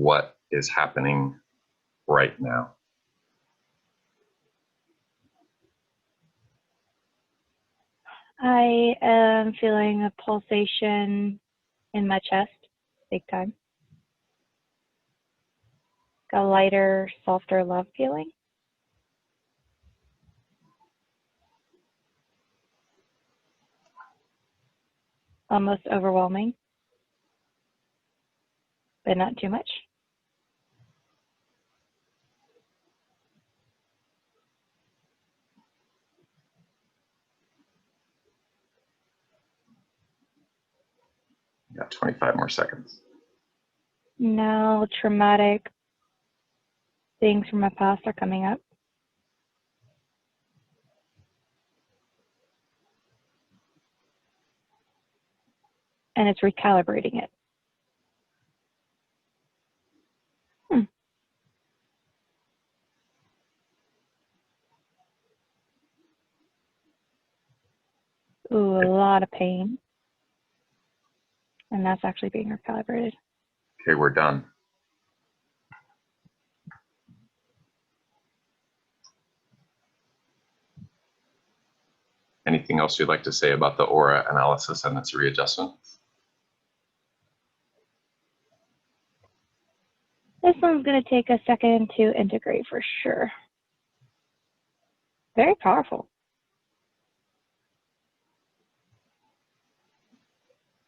what is happening right now. I am feeling a pulsation in my chest, big time. A lighter, softer love feeling. Almost overwhelming, but not too much. You got 25 more seconds. Now traumatic things from my past are coming up. And it's recalibrating it. Ooh, a lot of pain. And that's actually being recalibrated. Okay, we're done. Anything else you'd like to say about the aura analysis and its readjustment? This one's going to take a second to integrate for sure. Very powerful.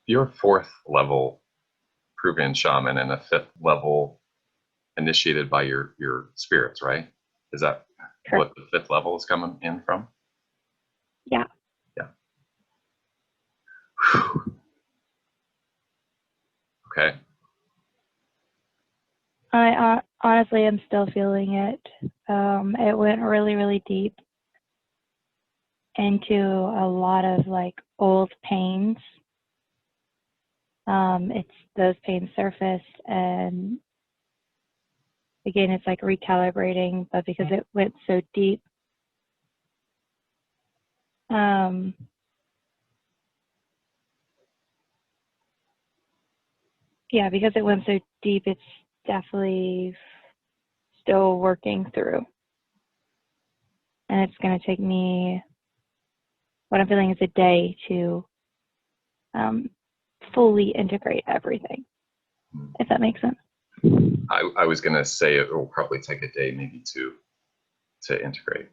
You're 4th level Peruvian Shaman and a 5th level initiated by your spirits, right? Is that correct? What the 5th level is coming in from? Yeah. Yeah. Okay. I honestly am still feeling it. It went really, really deep into a lot of like old pains. It's those pains surfaced, and again, it's like recalibrating, but because it went so deep, yeah, because it went so deep, it's definitely still working through. And it's going to take me, what I'm feeling is a day to fully integrate everything, if that makes sense. I was going to say it will probably take a day, maybe 2, to integrate.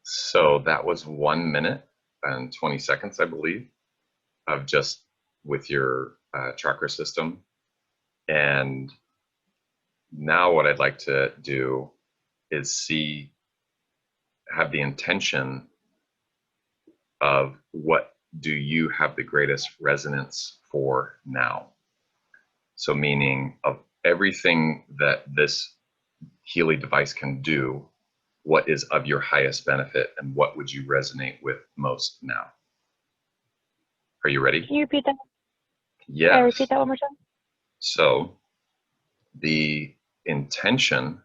So that was 1 minute and 20 seconds, I believe, of just with your chakra system. And now what I'd like to do is have the intention of what do you have the greatest resonance for now? So meaning of everything that this Healy device can do, what is of your highest benefit and what would you resonate with most now? Are you ready? Can you repeat that? Yes. Can I repeat that one more time? So the intention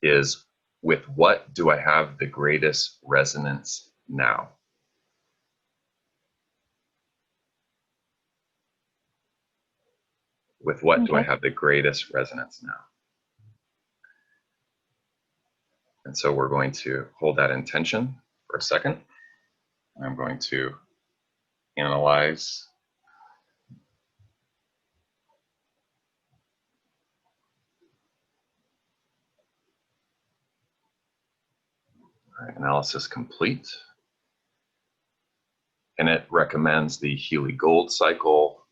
is, with what do I have the greatest resonance now? With what do I have the greatest resonance now? And so we're going to hold that intention for a second. I'm going to analyze analysis complete. And it recommends the Healy Gold cycle,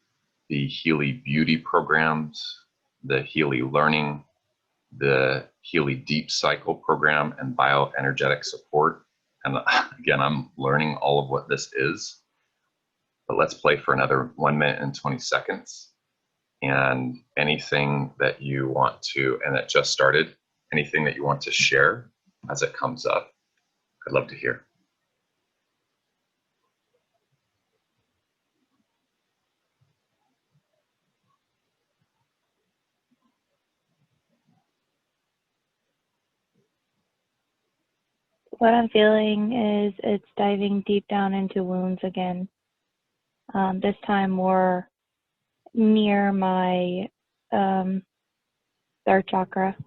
the Healy Beauty programs, the Healy Learning, the Healy Deep Cycle program, and bioenergetic support. And again, I'm learning all of what this is. But let's play for another 1 minute and 20 seconds. And anything that you want to, and it just started, anything that you want to share as it comes up, I'd love to hear. What I'm feeling is it's diving deep down into wounds again. This time more near my third chakra,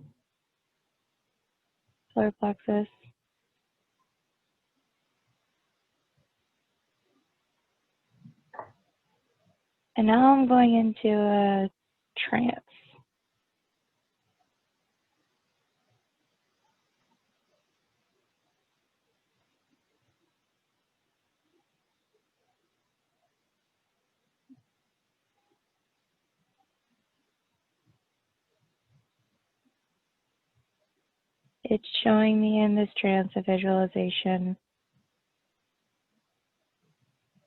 solar plexus. And now I'm going into a trance. It's showing me in this trance a visualization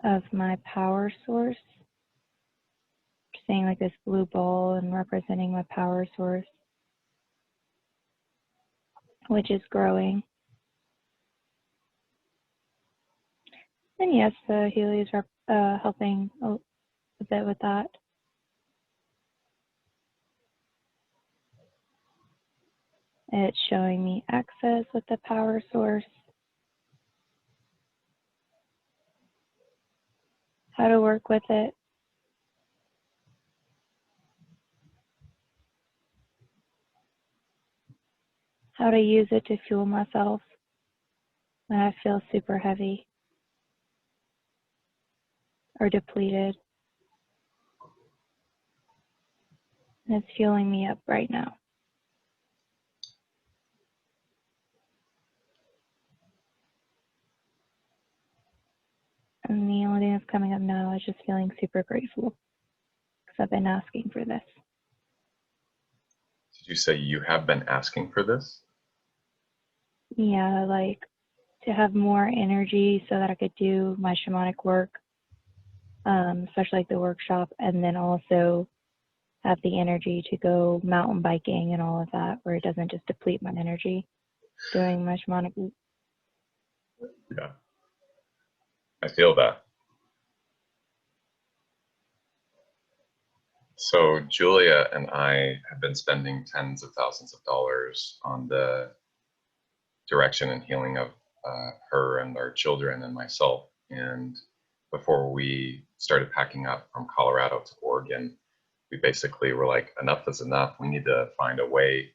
of my power source. Seeing like this blue ball and representing my power source, which is growing. And yes, the Healy is helping a bit with that. It's showing me access with the power source, how to work with it, how to use it to fuel myself when I feel super heavy or depleted. And it's fueling me up right now. And the only thing that's coming up now is just feeling super grateful because I've been asking for this. Did you say you have been asking for this? Yeah, like to have more energy so that I could do my shamanic work, especially like the workshop, and then also have the energy to go mountain biking and all of that, where it doesn't just deplete my energy doing my shamanic. Yeah, I feel that. So Julia and I have been spending tens of thousands of dollars on the direction and healing of her and our children and myself. And before we started packing up from Colorado to Oregon, we basically were like, enough is enough. We need to find a way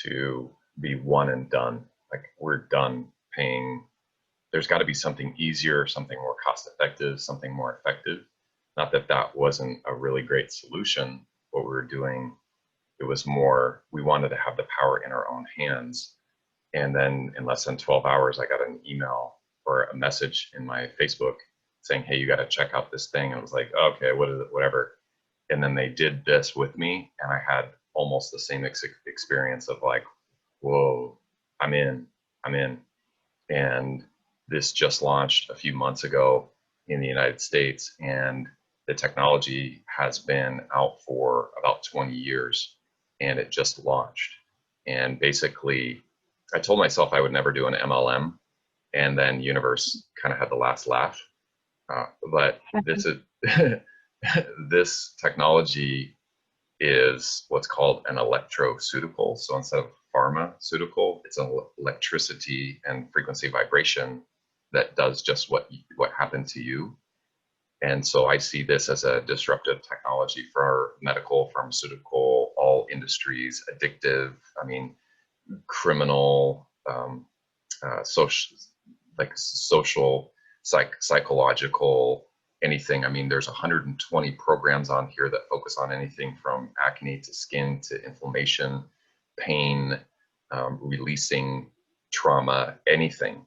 to be one and done. Like, we're done paying. There's got to be something easier, something more cost effective, something more effective. Not that that wasn't a really great solution, what we were doing. It was more, we wanted to have the power in our own hands. And then in less than 12 hours, I got an email or a message in my Facebook saying, hey, you got to check out this thing. And I was like, oh, okay, what is it? Whatever. And then they did this with me, and I had almost the same experience of like, whoa, I'm in. And this just launched a few months ago in the United States, and the technology has been out for about 20 years, and it just launched. And basically, I told myself I would never do an MLM, and then universe kind of had the last laugh. But this is this technology is what's called an electroceutical. So instead of pharmaceutical, it's an electricity and frequency vibration that does just what happened to you. And so I see this as a disruptive technology for medical, pharmaceutical, all industries, addictive, I mean, criminal, social, like social, psychological, anything. I mean, there's 120 programs on here that focus on anything from acne to skin to inflammation, pain, releasing trauma, anything.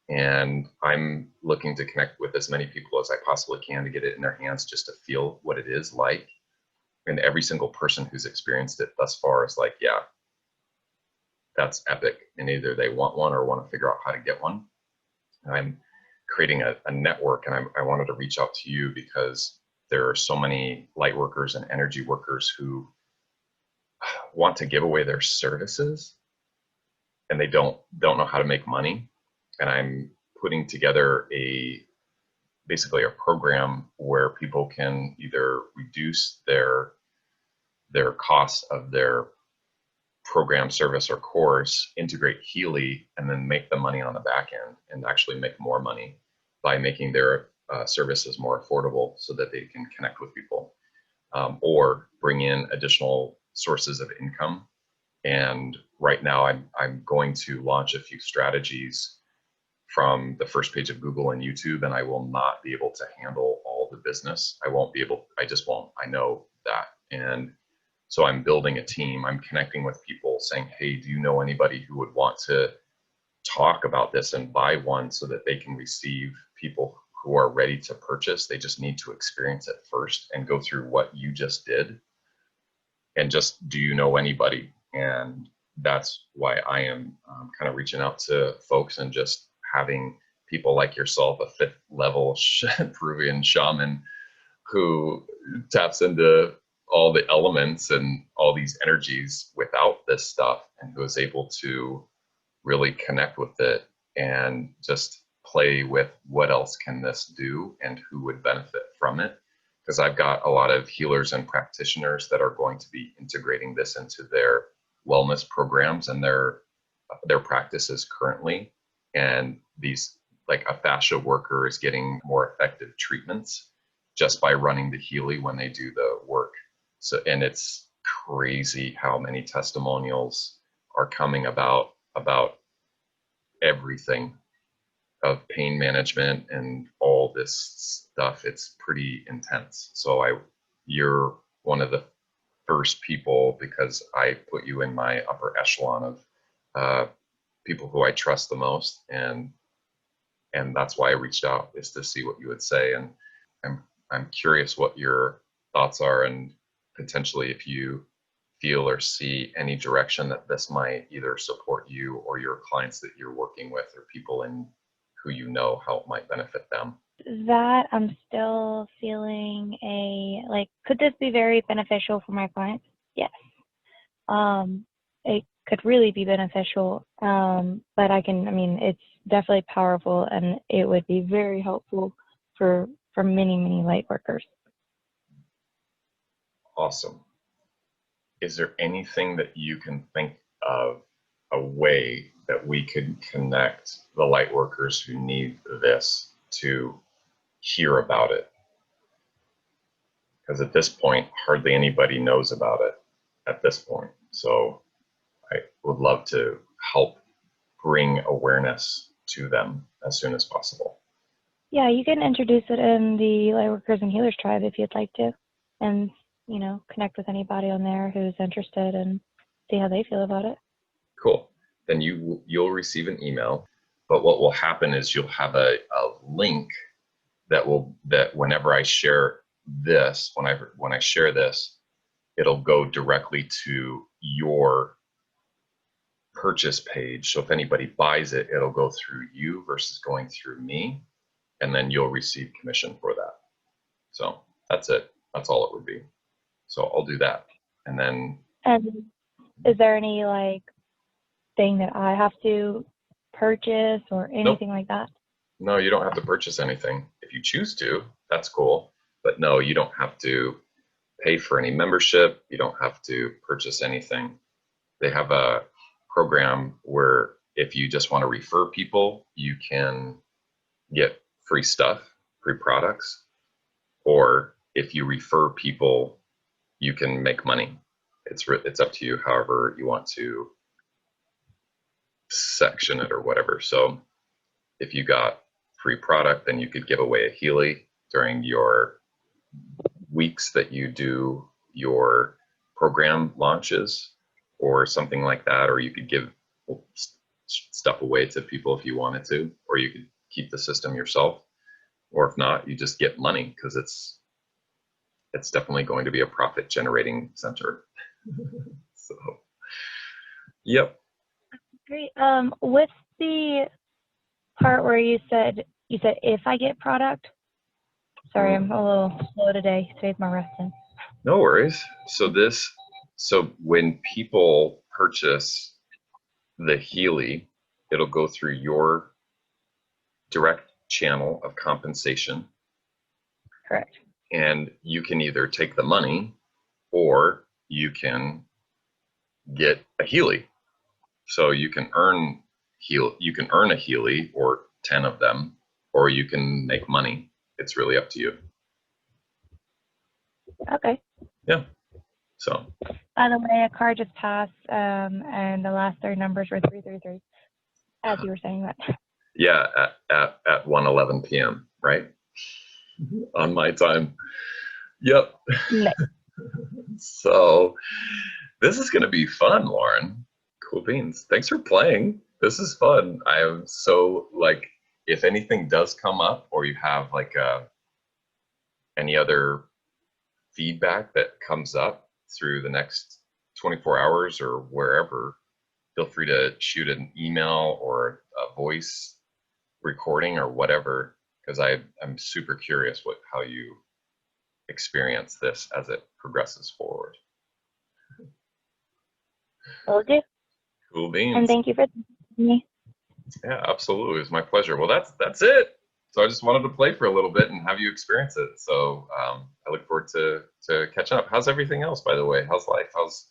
And I'm looking to connect with as many people as I possibly can to get it in their hands just to feel what it is like. And every single person who's experienced it thus far is like, yeah, that's epic. And either they want one or want to figure out how to get one. And I'm creating a network, and I wanted to reach out to you because there are so many light workers and energy workers who want to give away their services, and they don't know how to make money. And I'm putting together basically a program where people can either reduce their costs of their program, service, or course, integrate Healy, and then make the money on the back end and actually make more money by making their services more affordable so that they can connect with people. or bring in additional sources of income. And right now I'm going to launch a few strategies from the first page of Google and YouTube, and I will not be able to handle all the business. I just won't. I know that. And so I'm building a team. I'm connecting with people saying, hey, do you know anybody who would want to talk about this and buy one so that they can receive people who are ready to purchase? They just need to experience it first and go through what you just did. And just, do you know anybody? And that's why I am kind of reaching out to folks and just having people like yourself, a fifth level Peruvian shaman who taps into all the elements and all these energies without this stuff, and who is able to really connect with it and just play with what else can this do and who would benefit from it. Because I've got a lot of healers and practitioners that are going to be integrating this into their wellness programs and their practices currently. And these, like a fascia worker is getting more effective treatments just by running the Healy when they do the work. So, and it's crazy how many testimonials are coming about everything of pain management and all this stuff. It's pretty intense. So you're one of the first people, because I put you in my upper echelon of people who I trust the most, and that's why I reached out, is to see what you would say. And I'm curious what your thoughts are, and potentially if you feel or see any direction that this might either support you or your clients that you're working with, or people in who you know, how it might benefit them. That I'm still feeling could this be very beneficial for my clients? Yes. It could really be beneficial, but it's definitely powerful, and it would be very helpful for many, many light workers. Awesome. Is there anything that you can think of, a way that we could connect the light workers who need this to hear about it? Because at this point, hardly anybody knows about it at this point. So I would love to help bring awareness to them as soon as possible. Yeah, you can introduce it in the Lightworkers and Healers tribe if you'd like to, and connect with anybody on there who's interested and see how they feel about it. Cool. Then you'll receive an email, but what will happen is you'll have a link that whenever I share this, when I share this, it'll go directly to your purchase page. So if anybody buys it, it'll go through you versus going through me, and then you'll receive commission for that. So that's it. That's all it would be. So I'll do that. And then. And is there any thing that I have to purchase or anything like that? No, you don't have to purchase anything. If you choose to, that's cool. But no, you don't have to pay for any membership. You don't have to purchase anything. They have a program where if you just want to refer people, you can get free stuff, free products. Or if you refer people, you can make money. It's up to you, however you want to section it or whatever. So if you got free product, then you could give away a Healy during your weeks that you do your program launches or something like that, or you could give stuff away to people if you wanted to, or you could keep the system yourself, or if not, you just get money, because it's definitely going to be a profit generating center. So yep. Great. With the part where you said if I get product, sorry, I'm a little slow today. Today's my resting. No worries. So when people purchase the Healy, it'll go through your direct channel of compensation. Correct. And you can either take the money or you can get a Healy. So you can earn a Healy or 10 of them, or you can make money. It's really up to you. Okay. Yeah. So. By the way, a car just passed, and the last three numbers were 333. As you were saying that. Yeah, at 1:11 p.m. Right on my time. Yep. No. So this is going to be fun, Lauren. Cool beans. Thanks for playing. This is fun. I am so like, if anything does come up, or you have like any other feedback that comes up through the next 24 hours or wherever, feel free to shoot an email or a voice recording or whatever, because I'm super curious how you experience this as it progresses forward. Will do. Cool beans. And thank you for me. Yeah, absolutely. It was my pleasure. Well, that's it. So I just wanted to play for a little bit and have you experience it. So I look forward to catching up. How's everything else, by the way? How's life? How's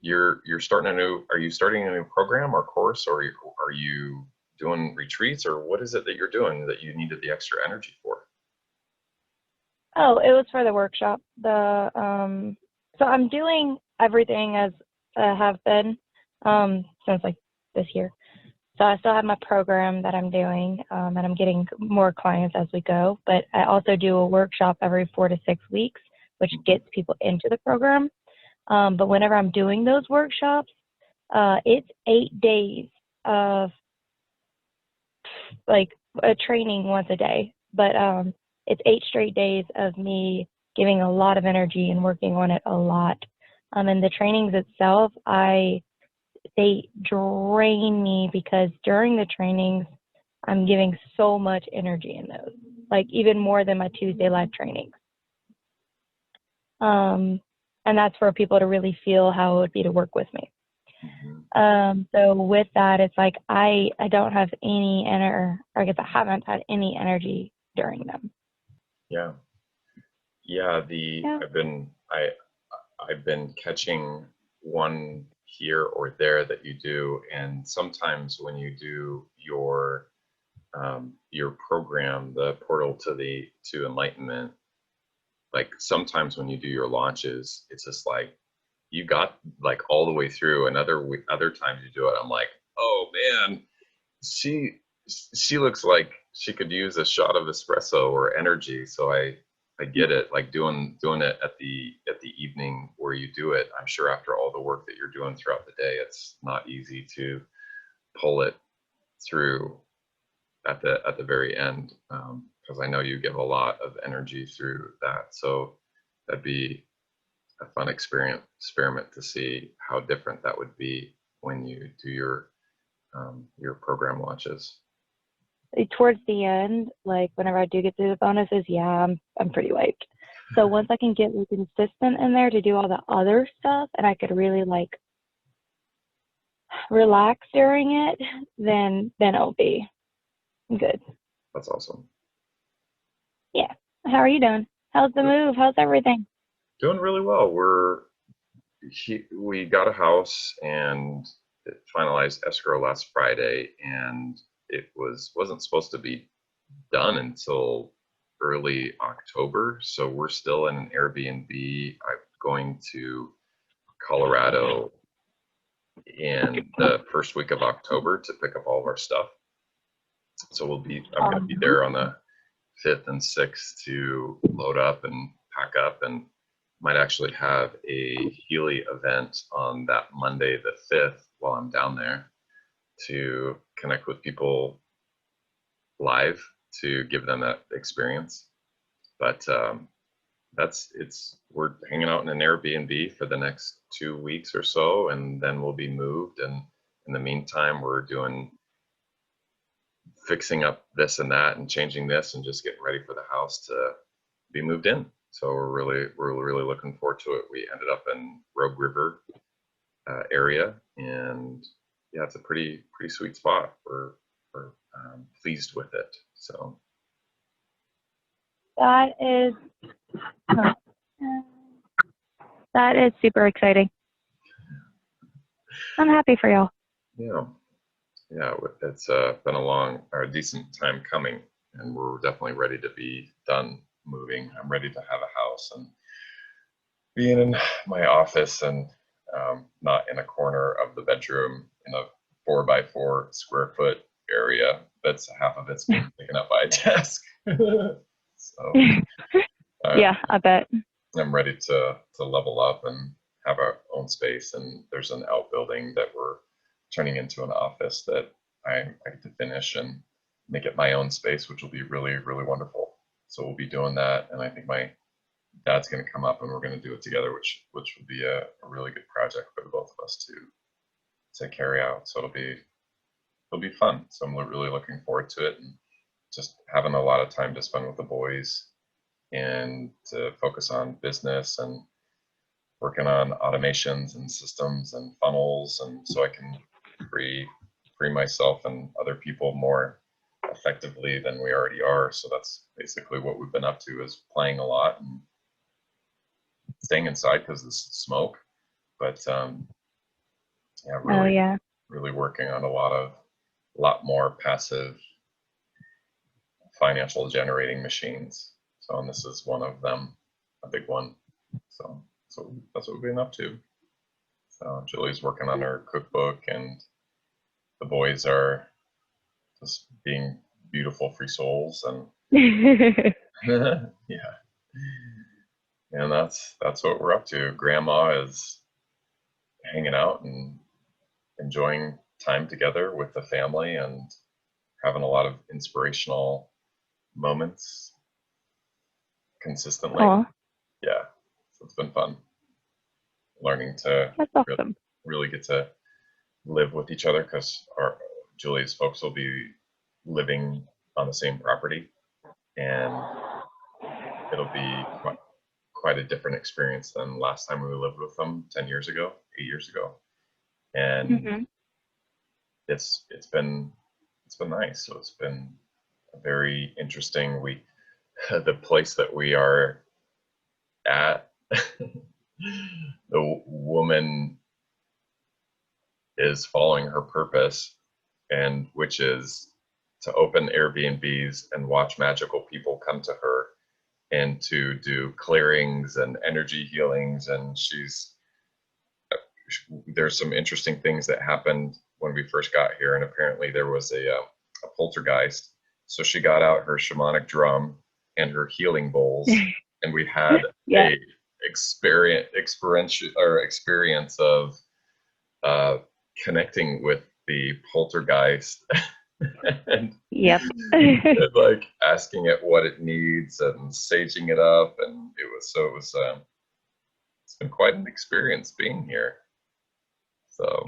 you're starting a new? Are you starting a new program or course, or are you doing retreats, or what is it that you're doing that you needed the extra energy for? Oh, it was for the workshop. So I'm doing everything as I have been since like this year. So I still have my program that I'm doing, and I'm getting more clients as we go. But I also do a workshop every 4 to 6 weeks, which gets people into the program. But whenever I'm doing those workshops, it's 8 days of like a training once a day. But it's 8 straight days of me giving a lot of energy and working on it a lot. And the trainings itself, they drain me because during the trainings, I'm giving so much energy in those, like even more than my Tuesday live trainings. And that's for people to really feel how it would be to work with me. So with that, it's like I don't have any or I guess I haven't had any energy during them. Yeah. I've been catching one here or there that you do, and sometimes when you do your program, the portal to enlightenment, like sometimes when you do your launches, it's just like you got like all the way through, and other times you do it, I'm like, oh man, she looks like she could use a shot of espresso or energy. So I get it, like doing it at the evening where you do it. I'm sure after all the work that you're doing throughout the day, it's not easy to pull it through at the very end, because I know you give a lot of energy through that. So that'd be a fun experiment to see how different that would be when you do your program launches. Towards the end, like whenever I do get through the bonuses, yeah, I'm pretty wiped. So once I can get like consistent in there to do all the other stuff, and I could really like relax during it, then it'll be good. That's awesome. Yeah. How are you doing? How's the move? How's everything? Doing really well. We got a house and it finalized escrow last Friday, and it wasn't supposed to be done until early October. So we're still in an Airbnb. I'm going to Colorado in the first week of October to pick up all of our stuff. So I'm going to be there on the 5th and 6th to load up and pack up, and might actually have a Healy event on that Monday the 5th while I'm down there to connect with people live to give them that experience. But we're hanging out in an Airbnb for the next 2 weeks or so, and then we'll be moved. And in the meantime, we're fixing up this and that and changing this and just getting ready for the house to be moved in. So we're really looking forward to it. We ended up in Rogue River area, and yeah, it's a pretty sweet spot. We're pleased with it. So That is super exciting. I'm happy for y'all. Yeah, it's been a decent time coming, and we're definitely ready to be done moving. I'm ready to have a house, and being in my office and not in a corner of the bedroom in a 4x4 square foot area that's half of it's being taken up by a desk. So Yeah, I bet. I'm ready to level up and have our own space. And there's an outbuilding that we're turning into an office that I get to finish and make it my own space, which will be really, really wonderful. So we'll be doing that, and I think my dad's going to come up and we're going to do it together, which will be a really good project for the both of us to carry out. So it'll be fun. So I'm really looking forward to it, and just having a lot of time to spend with the boys and to focus on business and working on automations and systems and funnels, and so I can free myself and other people more effectively than we already are. So that's basically what we've been up to, is playing a lot and staying inside because of the smoke. But yeah, really working on a lot more passive financial generating machines. So, and this is one of them, a big one. So that's what we've been up to. So Julie's working on her cookbook, and the boys are just being beautiful free souls, and yeah, and that's what we're up to. Grandma is hanging out and enjoying time together with the family and having a lot of inspirational moments consistently. Aww. Yeah, so it's been fun learning to really get to live with each other, because Julie's folks will be living on the same property, and it'll be quite a different experience than last time we lived with them 8 years ago, and it's been nice. So it's been a very interesting week. The place that we are at, the woman is following her purpose, and which is to open Airbnbs and watch magical people come to her and to do clearings and energy healings. And there's some interesting things that happened when we first got here, and apparently there was a poltergeist. So she got out her shamanic drum and her healing bowls, and we had a experience of connecting with the poltergeist and, and like asking it what it needs and saging it up, and it's been quite an experience being here. So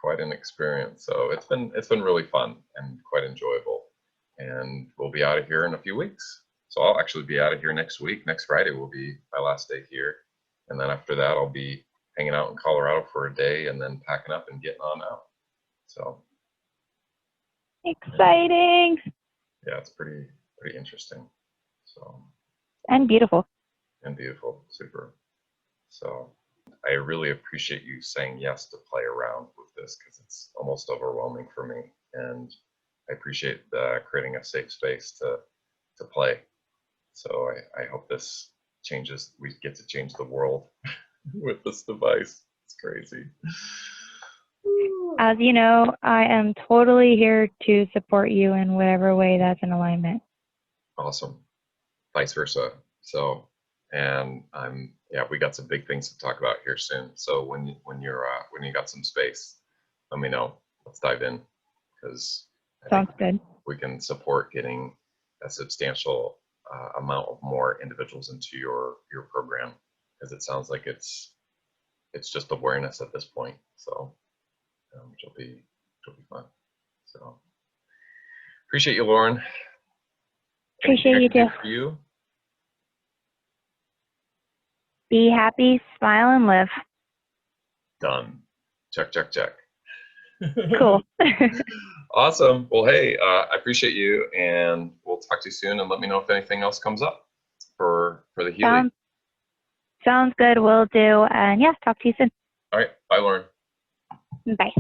quite an experience. So it's been really fun and quite enjoyable. And we'll be out of here in a few weeks. So I'll actually be out of here next week. Next Friday will be my last day here, and then after that I'll be hanging out in Colorado for a day and then packing up and getting on out. So exciting. Yeah, it's pretty interesting. So and beautiful. Super. So I really appreciate you saying yes to play around with this, because it's almost overwhelming for me, and I appreciate creating a safe space to play. So I hope this changes. We get to change the world with this device. It's crazy. As you know, I am totally here to support you in whatever way that's in alignment. Awesome. Vice versa. So, and we got some big things to talk about here soon. So when you got some space, let me know. Let's dive in, because sounds good. We can support getting a substantial amount of more individuals into your program, because it sounds like it's just awareness at this point. So which will be fun. So appreciate you, Lauren. Appreciate you too. For you. Be happy, smile, and live. Done. Check. Cool. Awesome. Well, hey, I appreciate you, and we'll talk to you soon, and let me know if anything else comes up for the Healy. Sounds good. Will do. And yeah, talk to you soon. All right. Bye, Lauren. Bye.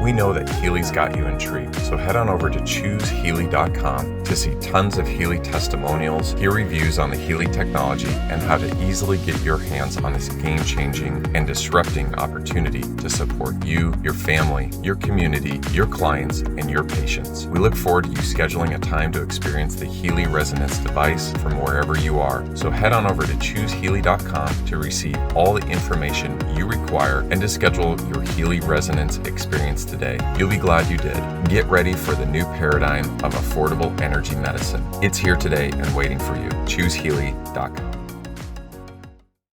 We know that Healy's got you intrigued, so head on over to choosehealy.com to see tons of Healy testimonials, hear reviews on the Healy technology, and how to easily get your hands on this game-changing and disrupting opportunity to support you, your family, your community, your clients, and your patients. We look forward to you scheduling a time to experience the Healy Resonance device from wherever you are. So head on over to choosehealy.com to receive all the information you require and to schedule your Healy Resonance experience today. You'll be glad you did. Get ready for the new paradigm of affordable energy medicine. It's here today and waiting for you. ChooseHealy.com.